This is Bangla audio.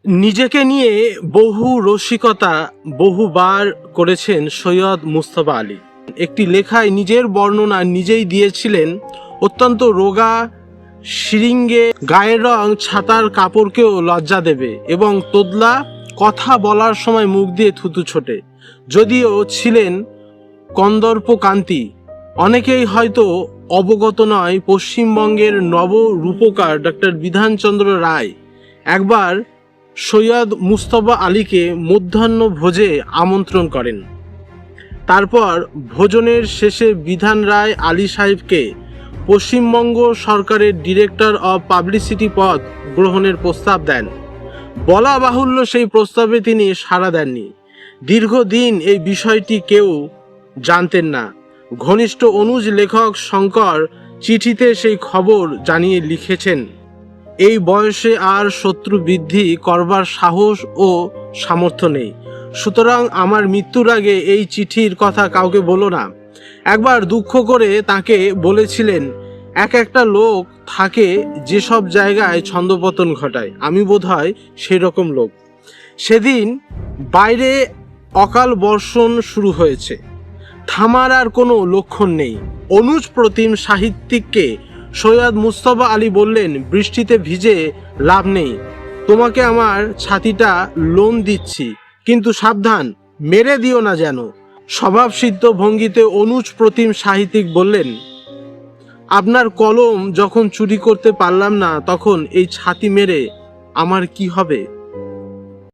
নিজেকে নিয়ে বহু রসিকতা বহুবার করেছেন সৈয়দ মুজতবা আলী। একটি লেখায় নিজের বর্ণনা নিজেই দিয়েছিলেন, অত্যন্ত রোগা শিরিঙ্গে, গায়ের রং ছাতার কাপড়কেও লজ্জা দেবে এবং তোদলা, কথা বলার সময় মুখ দিয়ে থুতু ছোটে। যদিও ছিলেন কন্দর্প কান্তি, অনেকেই হয়তো অবগত নয়, পশ্চিমবঙ্গের নব রূপকার ডক্টর বিধানচন্দ্র রায় একবার সৈয়দ মুজতবা আলীকে মধ্যাহ্ন ভোজে আমন্ত্রণ করেন। তারপর ভোজনের শেষে বিধান রায় আলী সাহেবকে পশ্চিমবঙ্গ সরকারের ডিরেক্টর অব পাবলিসিটি পদ গ্রহণের প্রস্তাব দেন। বলা বাহুল্য, সেই প্রস্তাবে তিনি সাড়া দেননি। দীর্ঘদিন এই বিষয়টি কেউ জানতেন না। ঘনিষ্ঠ অনুজ লেখক শঙ্কর চিঠিতে সেই খবর জানিয়ে লিখেছেন, এই বয়সে আর শত্রু বৃদ্ধি করবার সাহস ও সামর্থ্য নেই, সুতরাং আমার মৃত্যুর আগে এই চিঠির কথা কাউকে বলো না। একবার দুঃখ করে তাকে বলেছিলেন, একটা লোক থাকে যেসব জায়গায় ছন্দপতন ঘটায়, আমি বোধহয় সেই রকম লোক। সেদিন বাইরে অকাল বর্ষণ শুরু হয়েছে, থামার আর কোনো লক্ষণ নেই। অনুজ প্রতিম সাহিত্যিককে সৈয়দ মুজতবা আলী বললেন, বৃষ্টিতে ভিজে লাভ নেই, তোমাকে আমার ছাতিটা লোন দিচ্ছি, কিন্তু সাবধান, মেরে দিও না যেন। স্বভাবসিদ্ধ ভঙ্গিতে অনুজ প্রতিম সাহিত্যিক বললেন, আপনার কলম যখন চুরি করতে পারলাম না, তখন এই ছাতি মেরে আমার কি হবে?